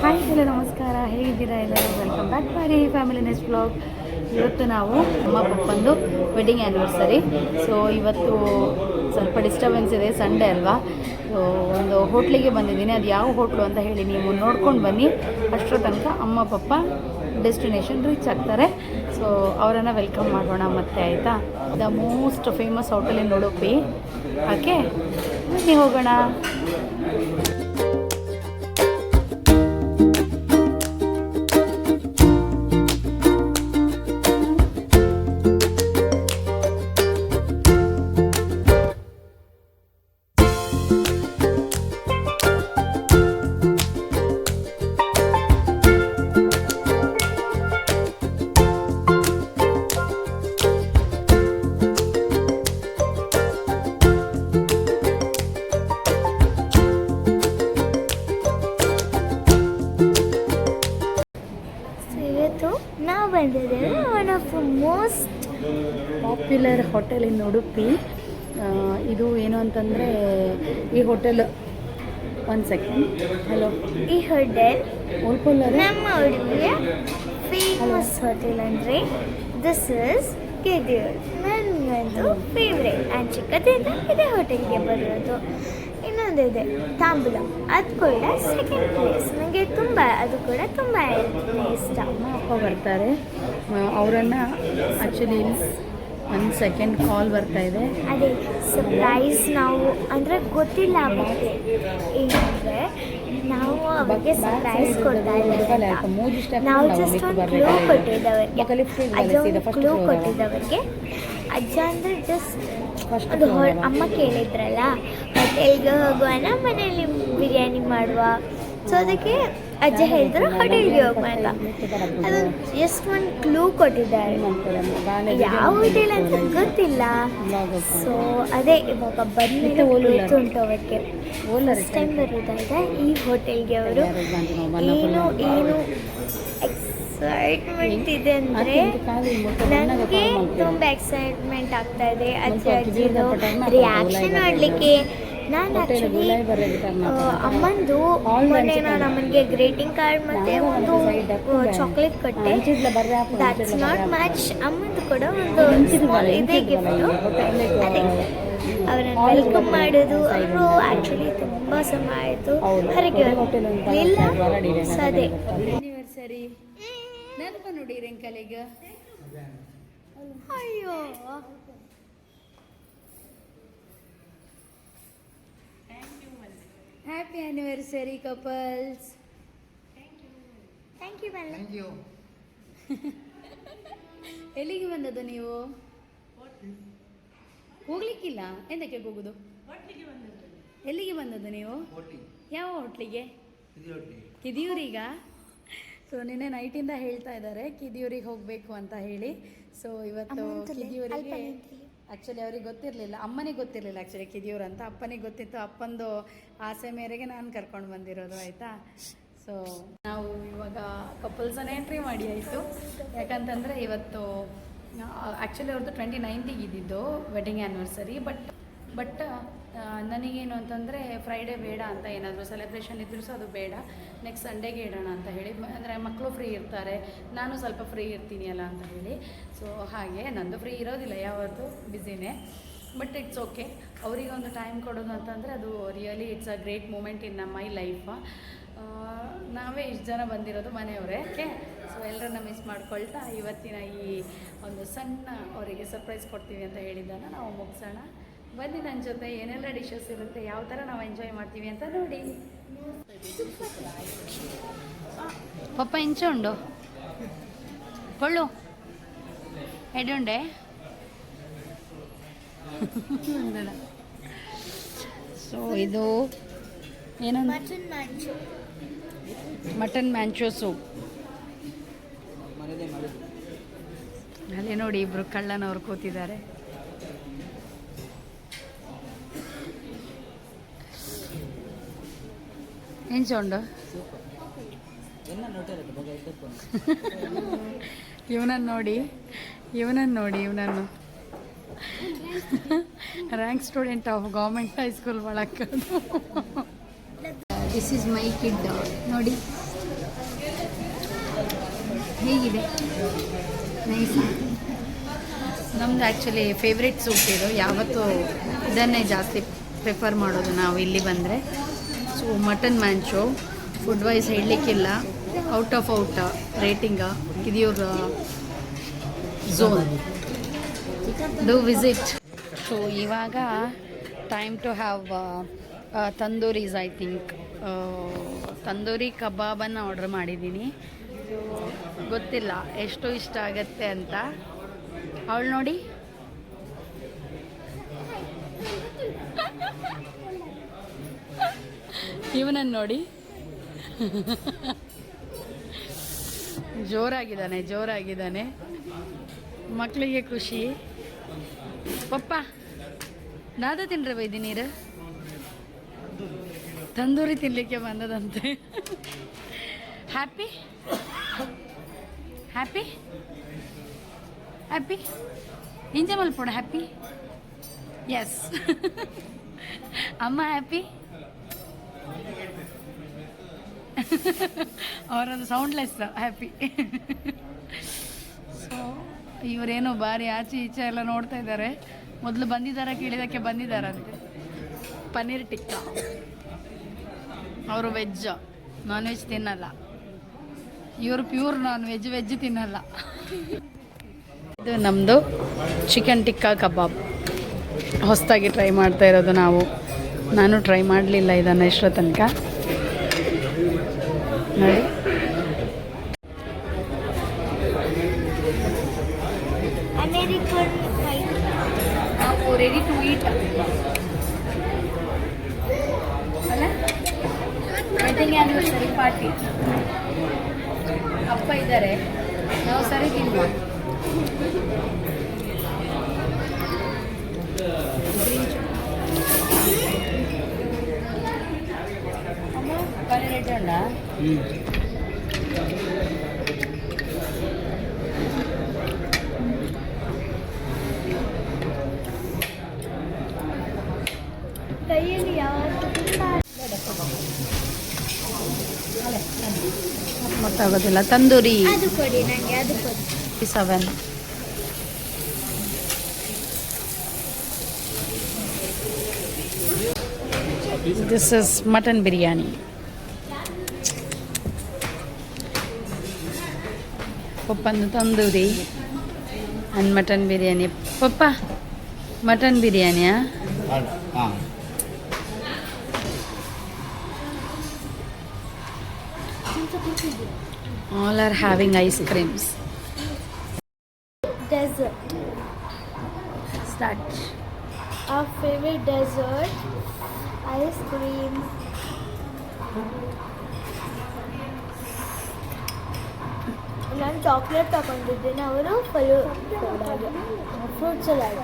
Hi hello ನಮಸ್ಕಾರ, ಹೇಗಿದ್ದೀರಾ ಎಲ್ಲರೂ? Welcome back to our family next blog. ಇವತ್ತು ನಾವು ಅಮ್ಮ ಪಪ್ಪಂದು ವೆಡ್ಡಿಂಗ್ ಆ್ಯನಿವರ್ಸರಿ. ಸೊ ಇವತ್ತು ಸ್ವಲ್ಪ ಡಿಸ್ಟರ್ಬೆನ್ಸ್ ಇದೆ, ಸಂಡೇ ಅಲ್ವಾ. ಸೊ ಒಂದು ಹೋಟ್ಲಿಗೆ ಬಂದಿದ್ದೀನಿ, ಅದು ಯಾವ ಹೋಟ್ಲು ಅಂತ ಹೇಳಿ ನೀವು ನೋಡ್ಕೊಂಡು ಬನ್ನಿ. ಅಷ್ಟರ ತನಕ ಅಮ್ಮ ಪಪ್ಪ ಡೆಸ್ಟಿನೇಷನ್ ರೀಚ್ ಆಗ್ತಾರೆ. ಸೊ ಅವರನ್ನು ವೆಲ್ಕಮ್ ಮಾಡೋಣ ಮತ್ತೆ, ಆಯಿತಾ? The most famous hotel in Udupi. Okay, ಬನ್ನಿ ಹೋಗೋಣ. ನಾವು ಬಂದಿದ್ದೇವೆ one of the most popular hotel ಇನ್ ಉಡುಪಿ. ಇದು ಏನು ಅಂತಂದರೆ ಈ ಹೋಟೆಲ್, ಒಂದು ಸೆಕೆಂಡ್, ಹಲೋ, ಈ ಹೋಟೆಲ್ ಉಳ್ಕೊಳ್ಳೋರೆ ನಮ್ಮ ಉಡುಪಿಯ ಫೇಮಸ್ ಹೋಟೆಲ್ ಅಂದರೆ ದಿಸ್ ಇಸ್ ಕೆದಿಯೂರ್. ನನಗಂತೂ ಫೇವ್ರೇಟ್. ಆ್ಯಂಡ್ ಚಿಕ್ಕದಿಂದ ಇದೇ ಹೋಟೆಲ್ಗೆ ಬರೋದು. ಇನ್ನೊಂದಿದೆ ತಾಂಬೂಲ, ಅದು ಕೂಡ ಸೆಕೆಂಡ್ ಪ್ಲೇಸ್. ನನಗೆ ಅದು ಕೂಡ ತುಂಬ ಇಷ್ಟ. ಅಮ್ಮ ಅಪ್ಪ ಬರ್ತಾರೆ, ಅವರನ್ನು ಆ್ಯಕ್ಚುಲಿ ಒಂದು ಸೆಕೆಂಡ್ ಕಾಲ್ ಬರ್ತಾ ಇದೆ. ಅದೇ ಸರ್ಪ್ರೈಸ್. ನಾವು ಅಂದರೆ ಗೊತ್ತಿಲ್ಲ ಅವರಿಗೆ ಏನಂದರೆ ನಾವು ಅವರಿಗೆ ಸರ್ಪ್ರೈಸ್ ಕೊಡ್ತಾ ಇದ್ದೇವೆ. ನಾವು ಜಸ್ಟ್ ಒಂದು ಕ್ಲೂ ಕೊಟ್ಟಿದ್ದವರಿಗೆ, ಅಜ್ಜ ಒಂದು ಕ್ಲೂ ಕೊಟ್ಟಿದ್ದವರಿಗೆ. ಅಜ್ಜ ಅಂದರೆ ಜಸ್ಟ್ ಅದು ಅಮ್ಮ ಕೇಳಿದ್ರಲ್ಲ ಹೋಟೆಲ್ಗೆ ಹೋಗುವನ ಮನೆಯಲ್ಲಿ ಬಿರಿಯಾನಿ ಮಾಡುವ. ಸೊ ಅದಕ್ಕೆ ಅಜ್ಜ ಹೇಳಿದ್ರು ಹೋಟೆಲ್ಗೆ ಹೋಗುವ ಅಂತ. ಅದು ಜಸ್ಟ್ ಒಂದು ಕ್ಲೂ ಕೊಟ್ಟಿದ್ದಾರೆ, ಯಾವ ಹೋಟೆಲ್ ಅಂತ ಗೊತ್ತಿಲ್ಲ. ಸೊ ಅದೇ ಇವಾಗ ಬಂದ್ಮೇಲೆ ಉಂಟು ಅವರಿಗೆ ಫಸ್ಟ್ ಟೈಮ್ ಬರೋದಾದ್ರೆ ಈ ಹೋಟೆಲ್ಗೆ ಅವರು. ಏನು ಎಕ್ಸೈಟ್ಮೆಂಟ್ ಇದೆ ಅಂದರೆ ನನಗೆ ತುಂಬ ಎಕ್ಸೈಟ್ಮೆಂಟ್ ಆಗ್ತಾ ಇದೆ ಅಜ್ಜಿದು ರಿಯಾಕ್ಷನ್ ಮಾಡಲಿಕ್ಕೆ. ನಾನು ಆ್ಯಕ್ಚುಲಿ ಅಮ್ಮಂದು ಮೊನ್ನೆ ನಾನು ಅಮ್ಮನಿಗೆ ಗ್ರೀಟಿಂಗ್ ಕಾರ್ಡ್ ಮತ್ತು ಒಂದು ಚಾಕ್ಲೇಟ್ ಕೊಟ್ಟೆ. That's not much. ಅಮ್ಮಂದು ಕೂಡ ಒಂದು ಇದೇ ಗಿಫ್ಟು. ಅದೇ ಅವರನ್ನು ವೆಲ್ಕಮ್ ಮಾಡೋದು. ಅವರು ಆ್ಯಕ್ಚುಲಿ ತುಂಬ ಸಮಯ ಆಯಿತು ಹೊರಗೆ ಇಲ್ಲ. ಸೊ ಅದೇ ಆ್ಯನಿವರ್ಸರಿ ನೆನಪ ನೋಡಿ ರೆಂಕಲಿಗೆ. ಅಯ್ಯೋ, happy anniversary couples. Thank you. ಎಲ್ಲಿಗೆ ಬಂದದ್ದು ನೀವು? ಹೋಗ್ಲಿಕ್ಕಿಲ್ಲ, ಎಂದಕ್ಕೆ ಹೋಗುದು? ಎಲ್ಲಿಗೆ ಬಂದದ್ದು ನೀವು? ಯಾವ ಹೋಟ್ಲಿಗೆ? ಕಿದಿಯೂರಿಗ. ಸೊ ನಿನ್ನೆ ನೈಟಿಂದ ಹೇಳ್ತಾ ಇದ್ದಾರೆ ಕಿದಿಯೂರಿಗೆ ಹೋಗಬೇಕು ಅಂತ ಹೇಳಿ. ಸೊ ಇವತ್ತು ಕಿದಿಯೂರಿಗೆ ಆ್ಯಕ್ಚುಲಿ ಅವ್ರಿಗೆ ಗೊತ್ತಿರಲಿಲ್ಲ, ಅಮ್ಮನಿಗೆ ಗೊತ್ತಿರಲಿಲ್ಲ ಆ್ಯಕ್ಚುಲಿ ಕಿದಿಯೂರು ಅಂತ. ಅಪ್ಪನಿಗೆ ಗೊತ್ತಿತ್ತು. ಅಪ್ಪಂದು ಆಸೆ ಮೇರೆಗೆ ನಾನು ಕರ್ಕೊಂಡು ಬಂದಿರೋದು, ಆಯಿತಾ? ಸೊ ನಾವು ಇವಾಗ ಕಪಲ್ಸನ್ನು ಎಂಟ್ರಿ ಮಾಡಿ ಆಯಿತು. ಯಾಕಂತಂದರೆ ಇವತ್ತು ಆ್ಯಕ್ಚುಲಿ ಅವ್ರದ್ದು 29ಗೆ ಇದ್ದಿದ್ದು ವೆಡ್ಡಿಂಗ್ ಆ್ಯನಿವರ್ಸರಿ. ಬಟ್ ನನಗೇನು ಅಂತಂದರೆ ಫ್ರೈಡೇ ಬೇಡ ಅಂತ, ಏನಾದರೂ ಸೆಲೆಬ್ರೇಷನ್ ಇದ್ದರೂ ಸಹ ಅದು ಬೇಡ, ನೆಕ್ಸ್ಟ್ ಸಂಡೇಗೆ ಇಡೋಣ ಅಂತ ಹೇಳಿ. ಅಂದರೆ ಮಕ್ಕಳು ಫ್ರೀ ಇರ್ತಾರೆ, ನಾನು ಸ್ವಲ್ಪ ಫ್ರೀ ಇರ್ತೀನಿ ಅಲ್ಲ ಅಂತ ಹೇಳಿ. ಸೊ ಹಾಗೆ ನಂದು ಫ್ರೀ ಇರೋದಿಲ್ಲ, ಯಾವತ್ತೂ ಬ್ಯುಸಿನೇ. But it's okay. ಅವರಿಗೆ ಒಂದು ಟೈಮ್ ಕೊಡೋದು ಅಂತಂದರೆ ಅದು really it's a great moment in my life. ನಾವೇ ಇಷ್ಟು ಜನ ಬಂದಿರೋದು ಮನೆಯವರೇ. ಓಕೆ, ಸೊ ಎಲ್ಲರನ್ನ ಮಿಸ್ ಮಾಡ್ಕೊಳ್ತಾ ಇವತ್ತಿನ ಈ ಒಂದು ಸಣ್ಣ ಅವರಿಗೆ ಸರ್ಪ್ರೈಸ್ ಕೊಡ್ತೀವಿ ಅಂತ ಹೇಳಿದ್ದನ್ನು ನಾವು ಮುಗಿಸೋಣ. ಬನ್ನಿ ನನ್ನ ಜೊತೆ, ಏನೆಲ್ಲ ಡಿಶಸ್ ಇರುತ್ತೆ, ಯಾವ ಥರ ನಾವು ಎಂಜಾಯ್ ಮಾಡ್ತೀವಿ ಅಂತ ನೋಡಿ. ಪಪ್ಪ ಇಂಚುಂಡು ಕೊಳ್ಳು ಎಡುಂಡೆ. ಸೊ ಇದು ಏನು? Mutton ಮ್ಯಾಂಚೋ soup. ಅಲ್ಲಿ ನೋಡಿ ಇಬ್ಬರು ಕಳ್ಳನವ್ರು ಕೂತಿದ್ದಾರೆ. ಎಂಚುಂಡು ಇವನನ್ನು ನೋಡಿ rank student of government high school ಒಳಗೆ. ದಿಸ್ ಈಸ್ ಮೈ ಕಿಡ್ ನೋಡಿ. ಹೀಗಿದೆ ನೈಸ್. ನಮ್ದು ಆ್ಯಕ್ಚುಲಿ ಫೇವ್ರೆಟ್ ಸೂಪ್ ಇದು, ಯಾವತ್ತೂ ಇದನ್ನೇ ಜಾಸ್ತಿ ಪ್ರಿಫರ್ ಮಾಡೋದು ನಾವು ಇಲ್ಲಿ ಬಂದರೆ. So mutton manchow food wise ಹೇಳಲಿಕ್ಕಿಲ್ಲ, out of out rating. Kidiyoor zone do visit. So ಇವಾಗ time to have tandooris. I think tandoori ಕಬಾಬನ್ನು ಆರ್ಡ್ರ್ ಮಾಡಿದ್ದೀನಿ. ಗೊತ್ತಿಲ್ಲ ಎಷ್ಟು ಇಷ್ಟ ಆಗತ್ತೆ ಅಂತ. ಅವಳು ನೋಡಿ, ಇವನನ್ನು ನೋಡಿ, ಜೋರಾಗಿದ್ದಾನೆ. ಮಕ್ಕಳಿಗೆ ಖುಷಿ. ಪಪ್ಪ ನಾದ ತಿನ್ರೆ ಬೈದಿ ನೀರು, ತಂದೂರಿ ತಿನ್ನಲಿಕ್ಕೆ ಬಂದದಂತೆ. ಹ್ಯಾಪಿ ಹ್ಯಾಪಿ ಹ್ಯಾಪಿ ಇಂಜ ಮಲ್ಪೋಣ. Happy yes. ಅಮ್ಮ ಹ್ಯಾಪಿ. ಅವರೊಂದು ಸೌಂಡ್ಲೆಸ್ ಹ್ಯಾಪಿ. ಸೊ ಇವರೇನೋ ಭಾರಿ ಆಚೆ ಈಚೆ ಎಲ್ಲ ನೋಡ್ತಾ ಇದ್ದಾರೆ. ಮೊದಲು ಬಂದಿದ್ದಾರ ಕೇಳಿದಕ್ಕೆ ಬಂದಿದ್ದಾರಂತೆ. ಪನ್ನೀರ್ ಟಿಕ್ಕ. ಅವರು ವೆಜ್, ನಾನ್ ವೆಜ್ ತಿನ್ನಲ್ಲ. ಇವರು ಪ್ಯೂರ್ ನಾನ್ ವೆಜ್, ವೆಜ್ ತಿನ್ನಲ್ಲ. ಇದು ನಮ್ಮದು ಚಿಕನ್ ಟಿಕ್ಕಾ ಕಬಾಬ್. ಹೊಸದಾಗಿ ಟ್ರೈ ಮಾಡ್ತಾ ಇರೋದು ನಾವು. ನಾನು ಟ್ರೈ ಮಾಡಲಿಲ್ಲ ಇದನ್ನು ಇಷ್ಟರ ತನಕ. ನೋಡಿ, ನಾವು ರೆಡಿ ಟು ಈಟ್ ಅಲ್ಲ. Wedding anniversary party. ಅಪ್ಪ ಇದ್ದಾರೆ, ನಾವು ಸರಿ ತಿನ್ನುವ. ಪನ್ನೀರ್ ಇಟ್ಟೋಣ. ಕೈಯಲ್ಲಿ ಯಾವತ್ತೂ ಗೊತ್ತಾಗೋದಿಲ್ಲ. ತಂದೂರಿ ಅದು ಕೊಡಿ ನನಗೆ, ಅದು ಕೊಡಿ. 7. This is mutton biryani. Pappandu tandoori and mutton biryani. Papa, mutton biryani, ah? All are having ice creams. Dessert. Start. Our favorite dessert, ice cream. ನಾನು ಚಾಕ್ಲೇಟ್ ತಗೊಂಡಿದ್ದೇನೆ, ಅವರು ಫ್ರೂಟ್ ಸಲಾಡ್.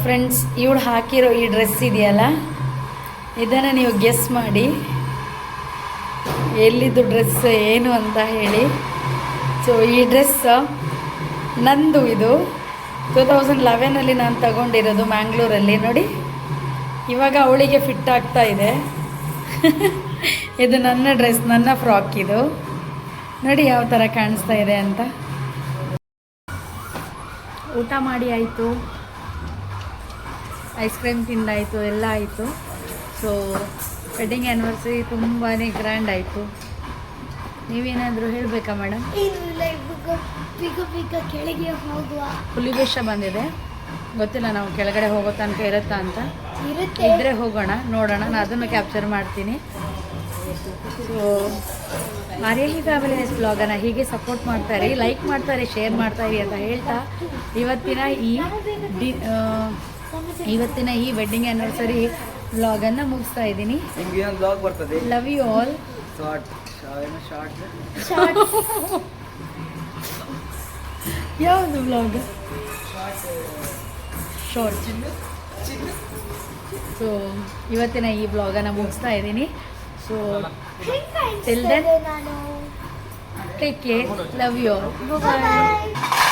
ಫ್ರೆಂಡ್ಸ್, ಇವಳು ಹಾಕಿರೋ ಈ ಡ್ರೆಸ್ ಇದೆಯಲ್ಲ, ಇದನ್ನು ನೀವು ಗೆಸ್ ಮಾಡಿ ಎಲ್ಲಿದ್ದು ಡ್ರೆಸ್ ಏನು ಅಂತ ಹೇಳಿ. ಸೊ ಈ ಡ್ರೆಸ್ ನಂದು. ಇದು 2011 ನಾನು ತಗೊಂಡಿರೋದು ಮ್ಯಾಂಗ್ಳೂರಲ್ಲಿ. ನೋಡಿ, ಇವಾಗ ಅವಳಿಗೆ ಫಿಟ್ ಆಗ್ತಾ ಇದೆ. ಇದು ನನ್ನ ಡ್ರೆಸ್, ನನ್ನ ಫ್ರಾಕ್ ಇದು. ನೋಡಿ ಯಾವ ಥರ ಕಾಣಿಸ್ತಾ ಇದೆ ಅಂತ. ಊಟ ಮಾಡಿ ಆಯಿತು, ಐಸ್ ಕ್ರೀಮ್ ತಿಂದಾಯಿತು, ಎಲ್ಲ ಆಯಿತು. ಸೊ ವೆಡ್ಡಿಂಗ್ ಆ್ಯನಿವರ್ಸರಿ ತುಂಬಾ ಗ್ರ್ಯಾಂಡ್ ಆಯಿತು. ನೀವೇನಾದರೂ ಹೇಳಬೇಕಾ ಮೇಡಮ್? ಈಗ ಕೆಳಗೆ ಹೋಗುವ ಹುಲಿವೇಷ ಬಂದಿದೆ, ಗೊತ್ತಿಲ್ಲ ನಾವು ಕೆಳಗಡೆ ಹೋಗೋ ತನಕ ಇರುತ್ತಾ ಅಂತ. ಇರುತ್ತೆ, ಇದ್ದರೆ ಹೋಗೋಣ, ನೋಡೋಣ. ನಾನು ಅದನ್ನು ಕ್ಯಾಪ್ಚರ್ ಮಾಡ್ತೀನಿ. ಸೊ ಆರ್ಯಾಹಿ ಫ್ಯಾಮಿಲಿ ಬ್ಲಾಗನ್ನು ಹೀಗೆ ಸಪೋರ್ಟ್ ಮಾಡ್ತಾರೆ, ಲೈಕ್ ಮಾಡ್ತಾರೆ, ಶೇರ್ ಮಾಡ್ತಾರೆ ಅಂತ ಹೇಳ್ತಾ ಇವತ್ತಿನ ಈ ವೆಡ್ಡಿಂಗ್ ಆ್ಯನಿವರ್ಸರಿ ವ್ಲಾಗನ್ನು ಮುಗಿಸ್ತಾ ಇದ್ದೀನಿ. Love you all. ಯಾವುದು ವ್ಲಾಗ್? ಶಾರ್ಟ್. ಸೊ ಇವತ್ತಿನ ಈ ವ್ಲಾಗನ್ನು ಮುಗಿಸ್ತಾ ಇದ್ದೀನಿ. ಸೊ ಟಿಲ್ ದೆನ್, ನಾನು take care, love you all, bye.